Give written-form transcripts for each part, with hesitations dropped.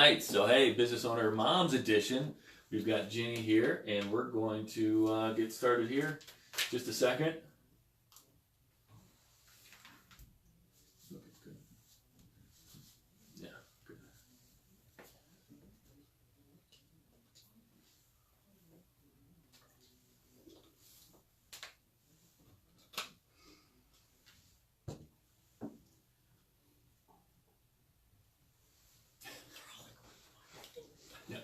right, so hey, Business Owner Moms Edition. We've got Jenny here, and we're going to get started here. Just a second. Okay, good. Yeah, good. Yeah.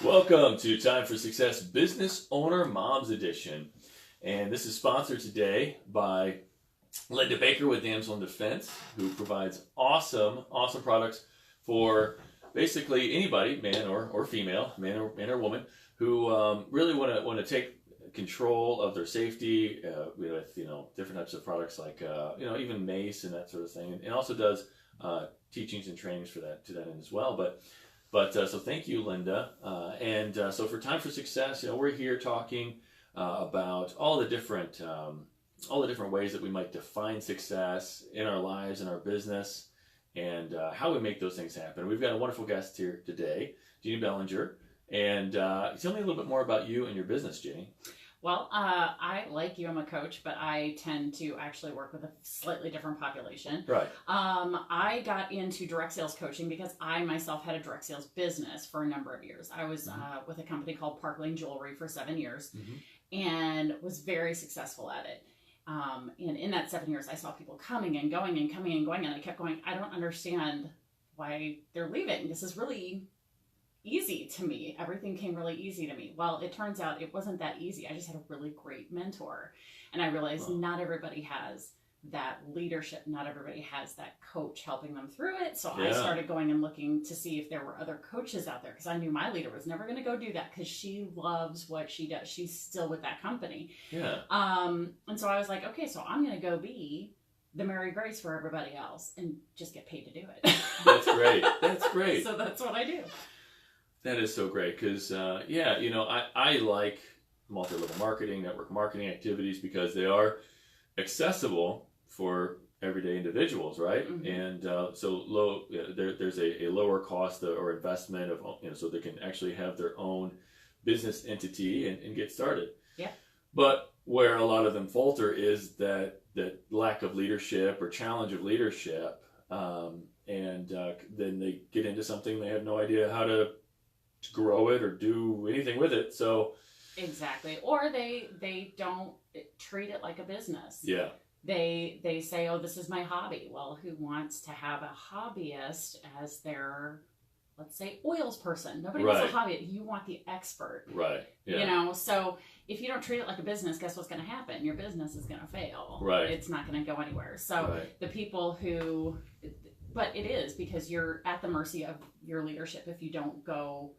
Welcome to Time for Success Business Owner Moms Edition. And this is sponsored today by Linda Baker with Damsel in Defense, who provides awesome products for basically anybody, man or female, man or woman, who really want to take control of their safety with different types of products like even mace and that sort of thing, and also does teachings and trainings for that to that end as well. But so thank you, Linda. So for Time for Success, we're here talking about all the different ways that we might define success in our lives and our business, and how we make those things happen. We've got a wonderful guest here today, Jennie Bellinger. And tell me a little bit more about you and your business, Jennie. Well, I, like you, I'm a coach, but I tend to actually work with a slightly different population. Right. I got into direct sales coaching because I myself had a direct sales business for a number of years. I was with a company called Park Lane Jewelry for 7 years and was very successful at it. And in that 7 years, I saw people coming and going and coming and going, and I kept going, I don't understand why they're leaving. This is really easy to me. Everything came really easy to me. Well, it turns out it wasn't that easy. I just had a really great mentor. And I realized not everybody has that leadership. Not everybody has that coach helping them through it. So I started going and looking to see if there were other coaches out there, because I knew my leader was never going to go do that because she loves what she does. She's still with that company. Yeah. And so I was like, okay, so I'm going to go be the Mary Grace for everybody else and just get paid to do it. That's great. That's great. So that's what I do. That is so great because, I like multi-level marketing, network marketing activities because they are accessible for everyday individuals, right? And there's a lower cost or investment of, so they can actually have their own business entity and get started. Yeah. But where a lot of them falter is that lack of leadership or challenge of leadership, and then they get into something they have no idea how to grow it or do anything with it. So exactly. Or they don't treat it like a business. Yeah. They say, oh, this is my hobby. Well, who wants to have a hobbyist as their, let's say, oils person? Nobody wants a hobby. You want the expert. Right. Yeah. So if you don't treat it like a business, guess what's going to happen? Your business is going to fail. Right. It's not going to go anywhere. So the people who, but it is because you're at the mercy of your leadership if you don't go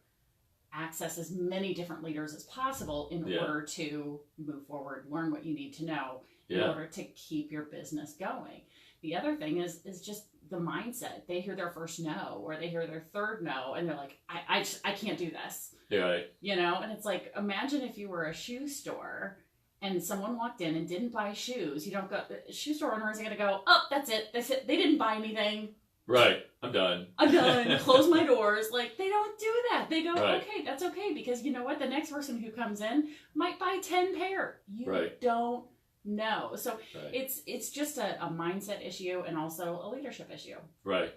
access as many different leaders as possible in order to move forward, learn what you need to know in order to keep your business going. The other thing is just the mindset. They hear their first no or they hear their third no and they're like, I can't do this. Yeah. Right. And it's like, imagine if you were a shoe store and someone walked in and didn't buy shoes. You don't go, the shoe store owner isn't going to go, oh, that's it. They didn't buy anything. Right. I'm done. Close my doors. Like, they don't do that. They go, okay, that's okay. Because you know what? The next person who comes in might buy 10 pair. You don't know. So it's just a mindset issue and also a leadership issue. Right.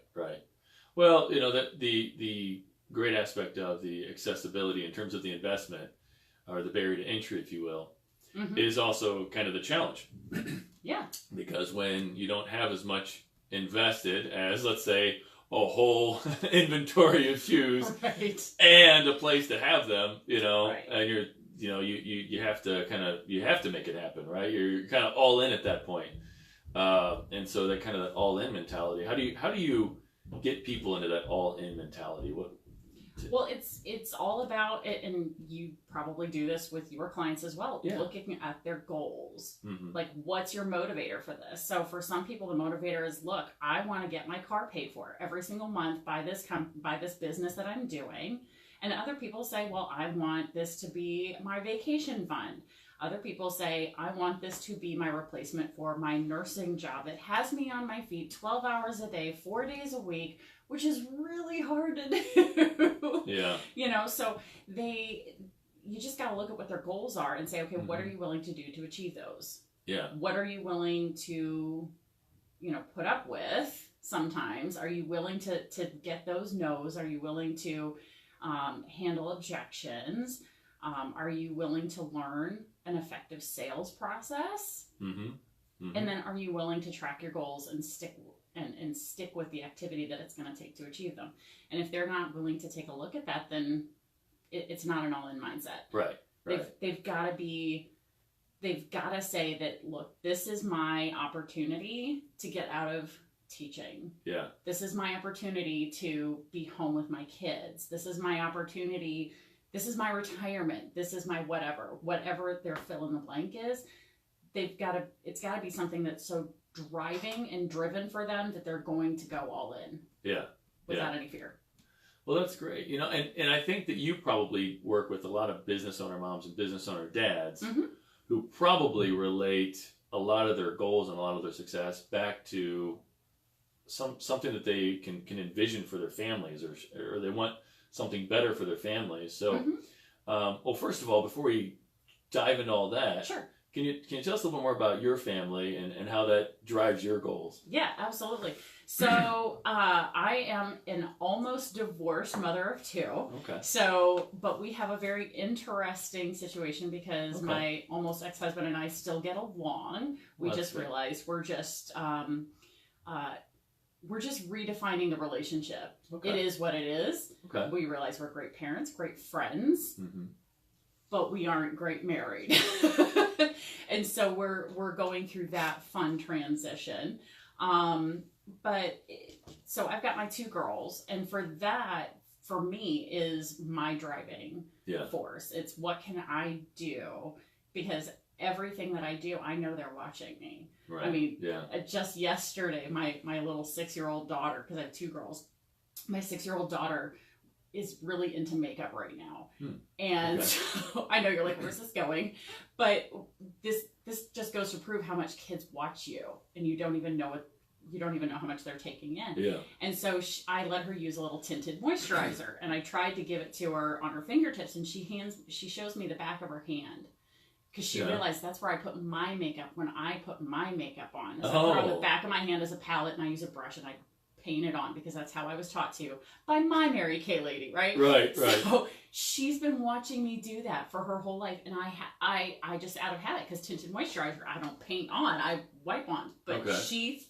Well, that the great aspect of the accessibility in terms of the investment or the barrier to entry, if you will, is also kind of the challenge. Yeah. Because when you don't have as much invested as, let's say, a whole inventory of shoes and a place to have them, and you're, you have to make it happen, right? You're kind of all in at that point. And so that kind of all in mentality, how do you get people into that all in mentality? Well, it's all about it, and you probably do this with your clients as well. Yeah. Looking at their goals, like what's your motivator for this? So for some people, the motivator is, look, I want to get my car paid for every single month by this business that I'm doing. And other people say, well, I want this to be my vacation fund. Other people say, I want this to be my replacement for my nursing job. It has me on my feet 12 hours a day, 4 days a week, which is really hard to do. Yeah. You know, so you just got to look at what their goals are and say, okay, what are you willing to do to achieve those? Yeah. What are you willing to, you know, put up with sometimes? Are you willing to get those no's? Are you willing to handle objections? Are you willing to learn an effective sales process? And then are you willing to track your goals and stick with the activity that it's going to take to achieve them? And if they're not willing to take a look at that, then it's not an all-in mindset. Right. They've got to say that, look, this is my opportunity to get out of teaching. Yeah. This is my opportunity to be home with my kids. This is my opportunity. This is my retirement. This is my whatever their fill in the blank is. It's got to be something that's so driving and driven for them that they're going to go all in. Yeah. Without any fear. Well, that's great. You know, and I think that you probably work with a lot of business owner moms and business owner dads who probably relate a lot of their goals and a lot of their success back to something that they can envision for their families, or they want something better for their families. So, well, first of all, before we dive into all that, sure. Can you tell us a little more about your family and how that drives your goals? Yeah, absolutely. So I am an almost divorced mother of two. Okay. So, but we have a very interesting situation because my almost ex-husband and I still get along. We just realized we're just redefining the relationship. Okay. It is what it is. Okay. We realize we're great parents, great friends, but we aren't great married. And so we're going through that fun transition. So I've got my two girls, and for me, is my driving force. It's what can I do? Because everything that I do, I know they're watching me. Right. I mean, just yesterday, my little 6-year-old daughter, because I have two girls, my 6-year-old daughter is really into makeup right now. And so I know you're like, where's this going? But this just goes to prove how much kids watch you, and you don't even know how much they're taking in. Yeah. And so I let her use a little tinted moisturizer, and I tried to give it to her on her fingertips, and she shows me the back of her hand. Because she realized that's where I put my makeup when I put my makeup on. So I put it on the back of my hand as a palette, and I use a brush, and I paint it on, because that's how I was taught to by my Mary Kay lady, right? Right. So she's been watching me do that for her whole life, and I just out of habit, because tinted moisturizer I don't paint on, I wipe on. But she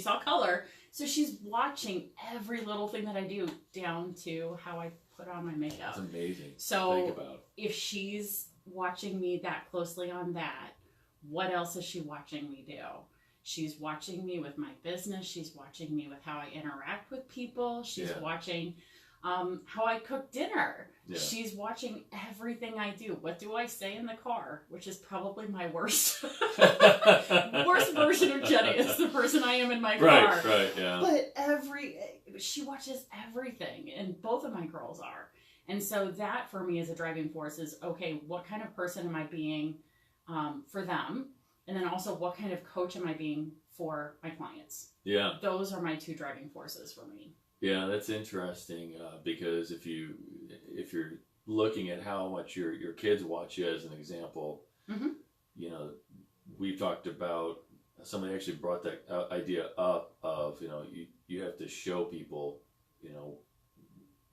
saw color, so she's watching every little thing that I do, down to how I put on my makeup. That's amazing. So if she's watching me that closely on that, what else is she watching me do? She's watching me with my business. She's watching me with how I interact with people. She's watching how I cook dinner. Yeah. She's watching everything I do. What do I say in the car? Which is probably my worst version of Jenny. It's the person I am in my car. Right, yeah. But she watches everything, and both of my girls are. And so that for me is a driving force is, okay, what kind of person am I being for them? And then also, what kind of coach am I being for my clients? Yeah. Those are my two driving forces for me. Yeah, that's interesting because if you're looking at how much your kids watch you as an example, you know, we've talked about, somebody actually brought that idea up of, you know, you have to show people, you know,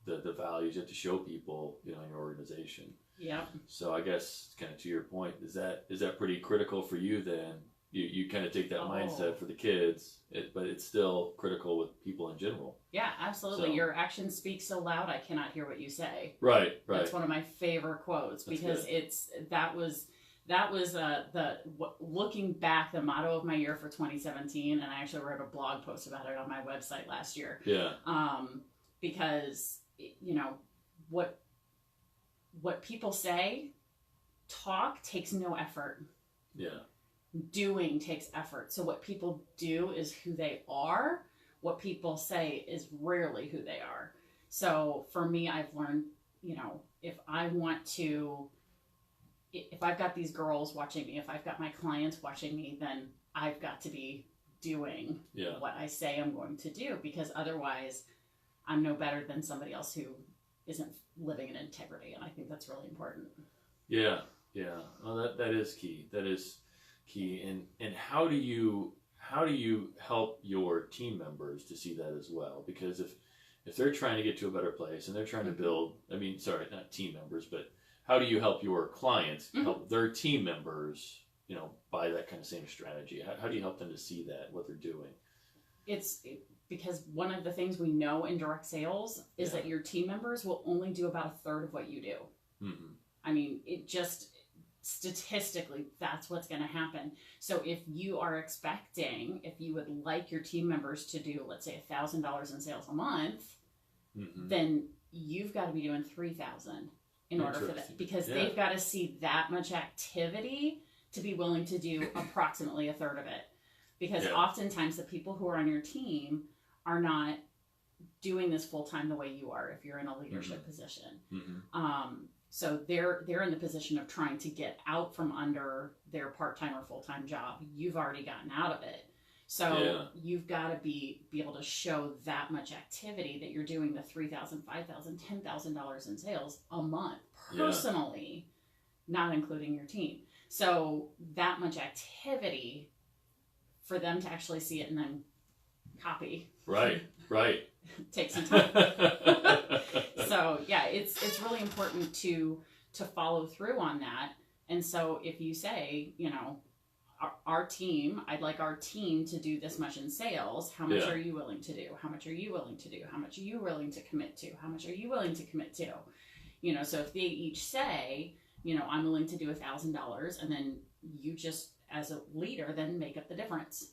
the values. You have to show people, you know, in your organization. Yeah. So I guess kind of to your point, is that pretty critical for you then? You kind of take that mindset for the kids, but it's still critical with people in general. Yeah, absolutely. So, your action speaks so loud, I cannot hear what you say. Right. That's one of my favorite quotes. That's because good. that was looking back, the motto of my year for 2017, and I actually wrote a blog post about it on my website last year. Yeah. Because you know what people say, talk takes no effort. Yeah. Doing takes effort. So what people do is who they are. What people say is rarely who they are. So for me, I've learned, you know, if I want to if I've got these girls watching me, if I've got my clients watching me, then I've got to be doing what I say I'm going to do, because otherwise I'm no better than somebody else who isn't living in integrity. And I think that's really important. Yeah. Well, that is key. That is key. And how do you help your team members to see that as well? Because if they're trying to get to a better place and they're trying to build, sorry, not team members, but how do you help your clients help their team members, by that kind of same strategy? How do you help them to see that, what they're doing? Because one of the things we know in direct sales is that your team members will only do about a third of what you do. It just, statistically, that's what's going to happen. So if you would like your team members to do, let's say, $1,000 in sales a month, then you've got to be doing $3,000 in order for that, because they've got to see that much activity to be willing to do approximately a third of it. Because oftentimes the people who are on your team are not doing this full time the way you are if you're in a leadership position. So they're in the position of trying to get out from under their part-time or full-time job. You've already gotten out of it. So you've got to be able to show that much activity that you're doing the $3,000, $5,000, $10,000 in sales a month personally, not including your team. So that much activity for them to actually see it and then copy. Right. Take some time. So it's really important to follow through on that. And so if you say, our team, I'd like our team to do this much in sales. How much are you willing to do? How much are you willing to do? How much are you willing to commit to? How much are you willing to commit to? So if they each say, I'm willing to do $1,000, and then you just, as a leader, then make up the difference.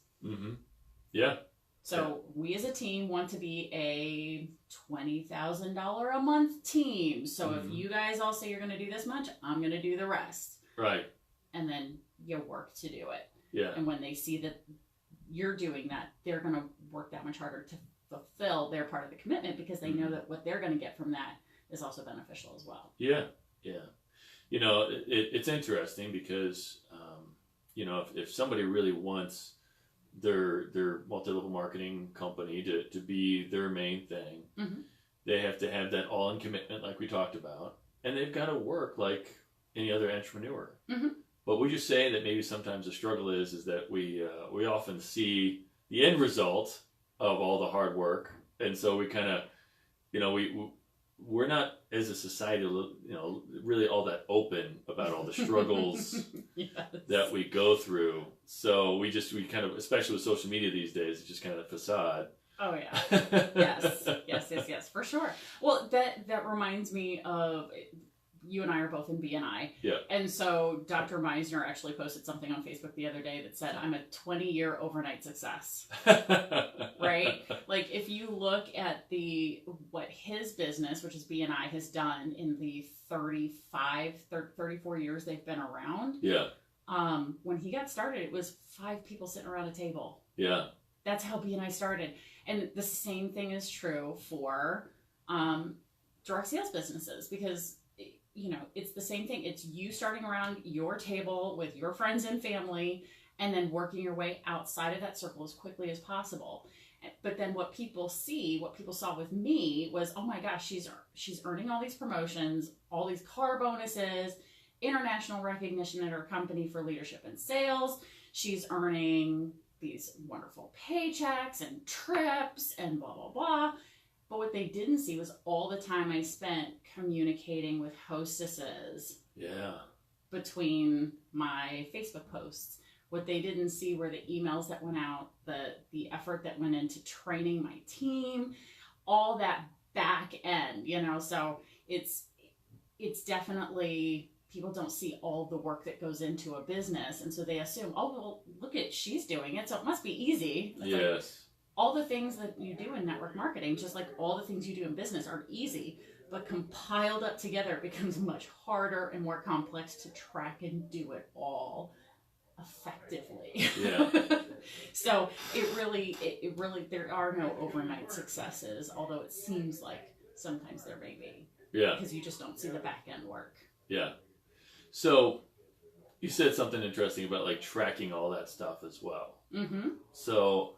So we as a team want to be a $20,000 a month team. So if you guys all say you're going to do this much, I'm going to do the rest. Right. And then you work to do it. And when they see that you're doing that, they're going to work that much harder to fulfill their part of the commitment, because they know that what they're going to get from that is also beneficial as well. It's interesting because, if somebody really wants their multi-level marketing company to be their main thing, they have to have that all-in commitment like we talked about, and they've got to work like any other entrepreneur. But would you say that maybe sometimes the struggle is that we often see the end result of all the hard work, and so we kind of, we're not, as a society, really all that open about all the struggles that we go through. So we kind of, especially with social media these days, it's just kind of a facade. Oh yeah. Yes, for sure. Well, that reminds me of, you and I are both in BNI. And so Dr. Meisner actually posted something on Facebook the other day that said, I'm a 20-year overnight success. Right? Like, if you look at what his business, which is BNI, has done in the 34 years they've been around. When he got started, it was 5 people sitting around a table. That's how BNI started. And the same thing is true for direct sales businesses, because it's the same thing. It's you starting around your table with your friends and family, and then working your way outside of that circle as quickly as possible. But then what people saw with me was, oh my gosh, she's earning all these promotions, all these car bonuses, international recognition at her company for leadership and sales. She's earning these wonderful paychecks and trips and blah, blah, blah. But what they didn't see was all the time I spent communicating with hostesses between my Facebook posts. What they didn't see were the emails that went out, the effort that went into training my team, all that back end, So it's definitely, people don't see all the work that goes into a business. And so they assume, oh, well, look at, she's doing it, so it must be easy. It's like, all the things that you do in network marketing, just like all the things you do in business, are easy, but compiled up together, it becomes much harder and more complex to track and do it all effectively. So it really, there are no overnight successes, although it seems like sometimes there may be. Because you just don't see the back end work. So you said something interesting about like tracking all that stuff as well. Mm-hmm. So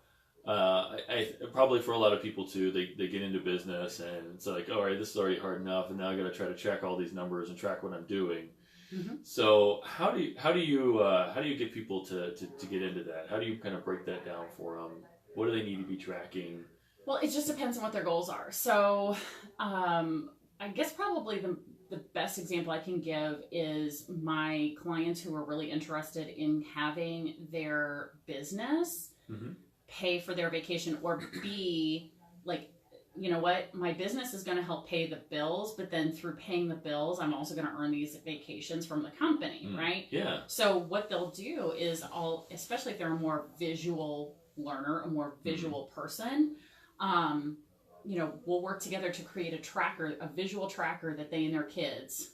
I probably for a lot of people too, they get into business and it's like, all right, this is already hard enough, and now I got to try to track all these numbers and track what I'm doing. Mm-hmm. So how do you get people to get into that? How do you kind of break that down for them? What do they need to be tracking? Well, it just depends on what their goals are. So I guess probably the best example I can give is my clients who are really interested in having their business Mm-hmm. pay for their vacation, or be like, you know what, my business is going to help pay the bills, but then through paying the bills, I'm also going to earn these vacations from the company, right? Yeah. So what they'll do is, especially if they're a more visual learner, a more visual person, we'll work together to create a visual tracker that they and their kids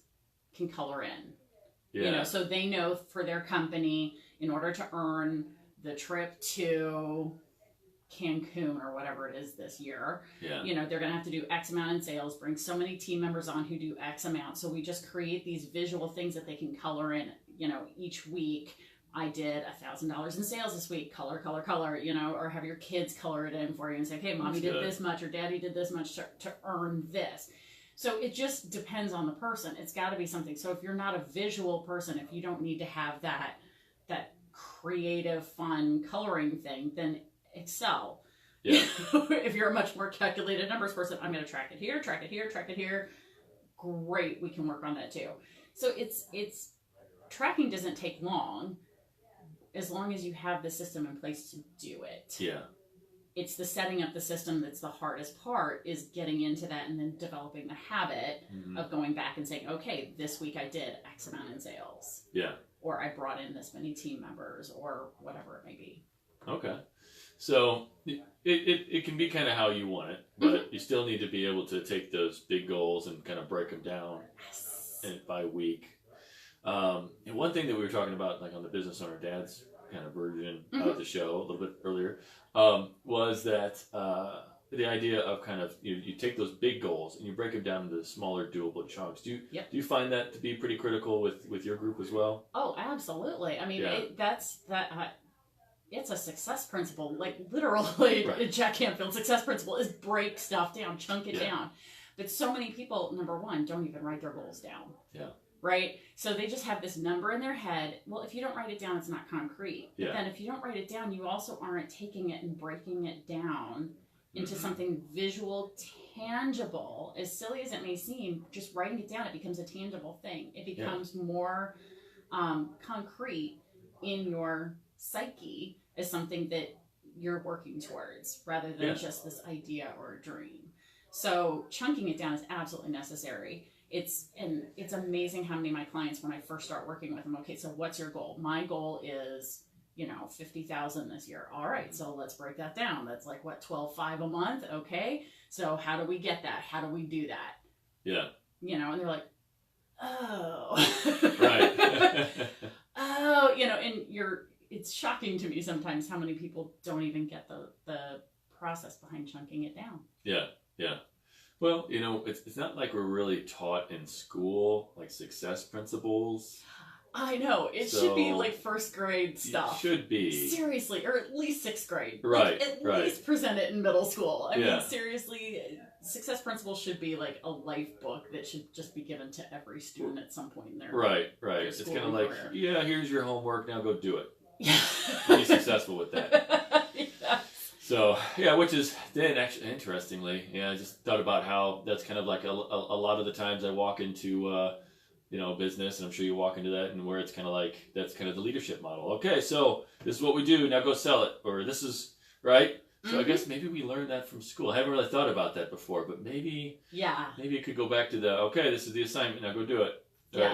can color in. Yeah. So they know for their company, in order to earn the trip to Cancun or whatever it is this year, Yeah. they're going to have to do X amount in sales, bring so many team members on who do X amount. So we just create these visual things that they can color in, each week. I did $1,000 in sales this week, color, or have your kids color it in for you and say, hey, mommy did this much or daddy did this much to earn this. So it just depends on the person. It's got to be something. So if you're not a visual person, if you don't need to have that creative, fun coloring thing, then Excel. Yeah. If you're a much more calculated numbers person, I'm going to track it here, track it here, track it here. Great, we can work on that too. So it's tracking doesn't take long, as long as you have the system in place to do it. Yeah. It's the setting up the system that's the hardest part, is getting into that and then developing the habit of going back and saying, okay, this week I did X amount in sales. Yeah. Or I brought in this many team members, or whatever it may be. Okay. So it can be kind of how you want it, but you still need to be able to take those big goals and kind of break them down by week. And one thing that we were talking about, like on the Business Owner Dad's kind of version of the show a little bit earlier, was that the idea of kind of you take those big goals and you break them down into smaller, doable chunks. Do you find that to be pretty critical with your group as well? Oh, absolutely. I mean, it's a success principle. Like literally, Jack Canfield's success principle is break stuff down, chunk it down. But so many people, number one, don't even write their goals down. Yeah. Right? So they just have this number in their head. Well, if you don't write it down, it's not concrete. But then if you don't write it down, you also aren't taking it and breaking it down into something visual, tangible. As silly as it may seem, just writing it down, it becomes a tangible thing. It becomes more concrete in your psyche as something that you're working towards, rather than just this idea or a dream. So chunking it down is absolutely necessary. It's amazing how many of my clients, when I first start working with them, okay, so what's your goal? My goal is, $50,000 this year. All right, so let's break that down. That's like what, $12,500 a month? Okay, so how do we get that? How do we do that? Yeah. And they're like, oh, right. oh, and it's shocking to me sometimes how many people don't even get the process behind chunking it down. Yeah. Yeah. Well, it's not like we're really taught in school, like success principles. I know. It should be like first grade stuff. It should be. Seriously, or at least sixth grade. Right. Like, at least present it in middle school. I Yeah. mean, seriously, success principles should be like a life book that should just be given to every student at some point in their Right. their It's school kind of like, career. yeah, here's your homework, now go do it. Yeah. Be successful with that. Yeah. So, which is then actually, interestingly, I just thought about how that's kind of like a lot of the times I walk into, business, and I'm sure you walk into that, and where it's kind of like, that's kind of the leadership model. Okay, so this is what we do, now go sell it, or this is, right? So I guess maybe we learned that from school. I haven't really thought about that before, but maybe it could go back to okay, this is the assignment, now go do it. Yeah.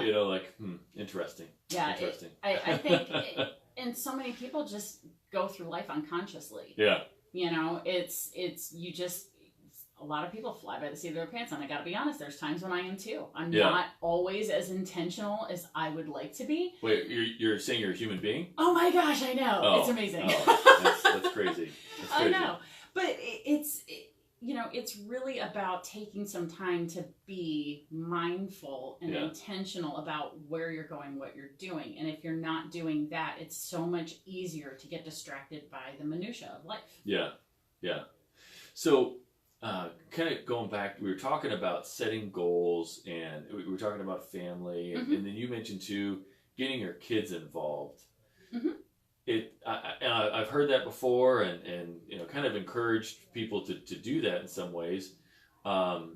Interesting. Yeah. Interesting. I think, and so many people just go through life unconsciously. Yeah. A lot of people fly by the seat of their pants, and I gotta be honest, there's times when I am too. I'm Yeah. not always as intentional as I would like to be. Wait, you're saying you're a human being? Oh my gosh, I know. It's amazing. That's crazy. That's crazy. I know. But it's it's really about taking some time to be mindful and intentional about where you're going, what you're doing. And if you're not doing that, it's so much easier to get distracted by the minutia of life. Yeah. So, kind of going back, we were talking about setting goals, and we were talking about family, and then you mentioned too getting your kids involved. I've heard that before, and kind of encouraged people to do that in some ways. How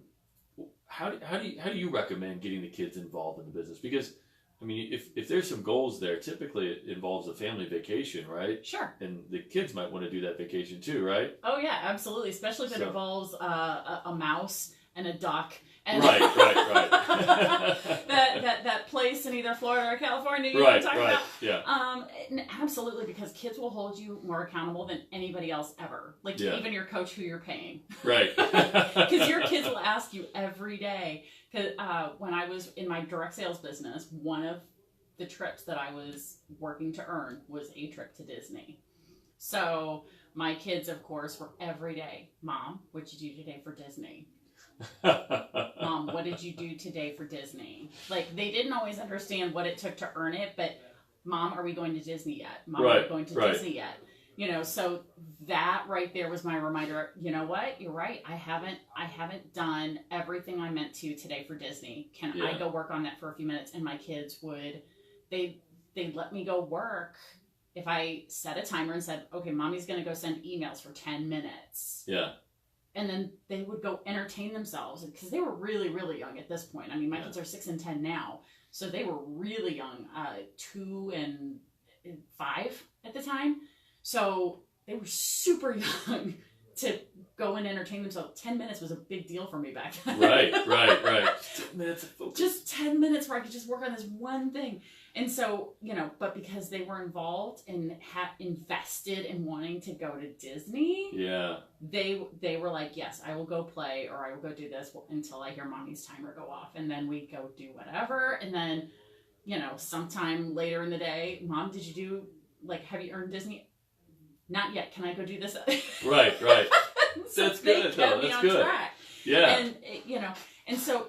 do you recommend getting the kids involved in the business? Because I mean, if there's some goals there, typically it involves a family vacation, right? Sure. And the kids might want to do that vacation too, right? Oh yeah, absolutely. Especially if it involves a mouse and a duck. And right. that place in either Florida or California, you know what I'm talking about? Yeah. Absolutely, because kids will hold you more accountable than anybody else ever. Like even your coach who you're paying. Right. Because your kids will ask you every day. Because when I was in my direct sales business, one of the trips that I was working to earn was a trip to Disney. So my kids, of course, were every day, Mom, what'd you do today for Disney? Mom, what did you do today for Disney? Like, they didn't always understand what it took to earn it, but Mom, are we going to Disney yet? Mom, are we going to Disney yet? So that right there was my reminder. You know what? You're right. I haven't done everything I meant to today for Disney. Can I go work on that for a few minutes? And my kids would, they'd let me go work if I set a timer and said, okay, Mommy's going to go send emails for 10 minutes. Yeah. And then they would go entertain themselves because they were really, really young at this point. I mean, my kids are 6 and 10 now. So they were really young, 2 and 5 at the time. So they were super young to go and entertain themselves. 10 minutes was a big deal for me back then. Right. 10 minutes of focus. Just 10 minutes where I could just work on this one thing. And so, but because they were involved and invested in wanting to go to Disney, they were like, yes, I will go play, or I will go do this until I hear Mommy's timer go off. And then we go do whatever. And then, sometime later in the day, Mom, did you do, have you earned Disney? Not yet. Can I go do this? Right. So that's good. That's good. Track. Yeah. And and so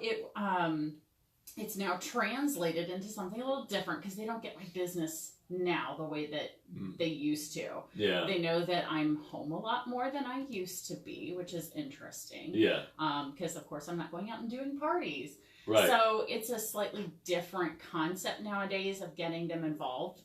it's now translated into something a little different because they don't get my business now the way that they used to. Yeah. They know that I'm home a lot more than I used to be, which is interesting. Yeah. Because of course I'm not going out and doing parties. Right. So it's a slightly different concept nowadays of getting them involved.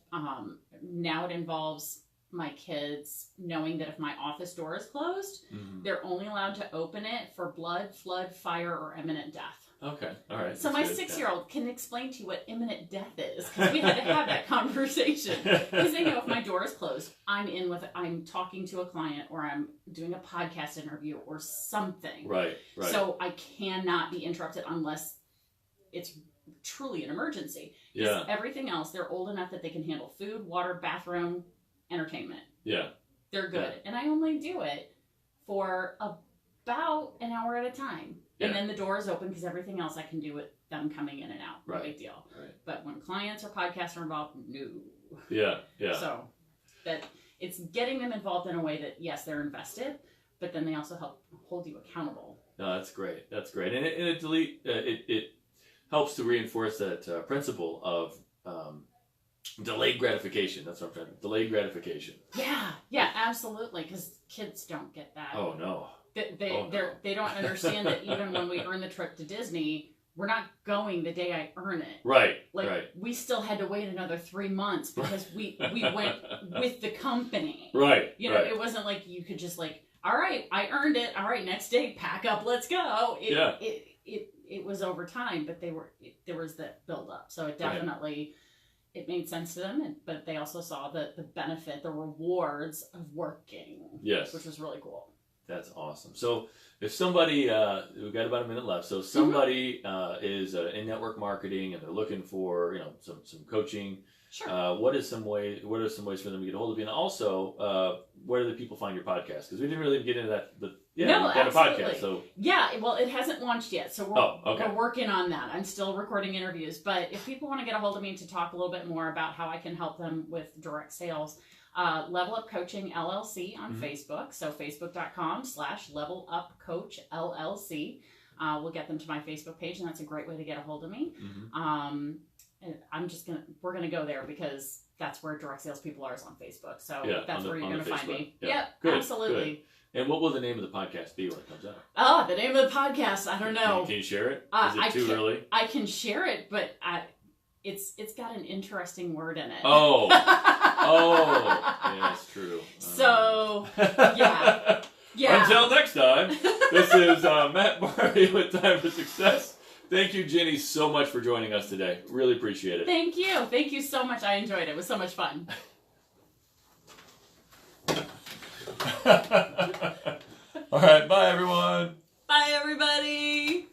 Now it involves my kids knowing that if my office door is closed, they're only allowed to open it for blood, flood, fire, or imminent death. Okay, all right. So my 6-year-old can explain to you what imminent death is, because we had to have that conversation. Because they know if my door is closed, I'm talking to a client, or I'm doing a podcast interview or something. Right. So I cannot be interrupted unless it's truly an emergency. Yeah. Everything else, they're old enough that they can handle food, water, bathroom, entertainment. Yeah. They're good. Yeah. And I only do it for about an hour at a time. Yeah. And then the door is open because everything else I can do with them coming in and out. No big deal. Right. But when clients or podcasts are involved, no. Yeah. So that it's getting them involved in a way that, yes, they're invested, but then they also help hold you accountable. No, that's great. And it helps to reinforce that principle of delayed gratification. That's what I'm trying to. Delayed gratification. Yeah, absolutely. Because kids don't get that. Oh no. They don't understand that even when we earn the trip to Disney, we're not going the day I earn it. Right. We still had to wait another 3 months because we went with the company. Right. It wasn't like you could just all right, I earned it. All right, next day, pack up, let's go. It was over time, but there was that build up. So it definitely it made sense to them, but they also saw the benefit, the rewards of working. Yes. Which was really cool. That's awesome. So if somebody, we've got about a minute left. So if somebody is in network marketing and they're looking for, some coaching, sure. What are some ways for them to get a hold of you? And also, where do the people find your podcast? Because we didn't really get into that, but you've got a podcast. So well, it hasn't launched yet, so we're working on that. I'm still recording interviews, but if people want to get a hold of me to talk a little bit more about how I can help them with direct sales, Level Up Coaching LLC on Facebook. So facebook.com/levelupcoachllc. We'll get them to my Facebook page, and that's a great way to get a hold of me. We're gonna go there because that's where direct sales people are, is on Facebook. So that's where you're gonna find me. Yeah. Yep, Good, absolutely. Good. And what will the name of the podcast be when it comes out? Oh, the name of the podcast, I don't know. Can you share it? Is it too early? I can share it, but it's got an interesting word in it. Oh, yeah, it's true. So, yeah. Until next time, this is Matt Barty with Time for Success. Thank you, Jennie, so much for joining us today. Really appreciate it. Thank you. Thank you so much. I enjoyed it. It was so much fun. All right, bye, everyone. Bye, everybody.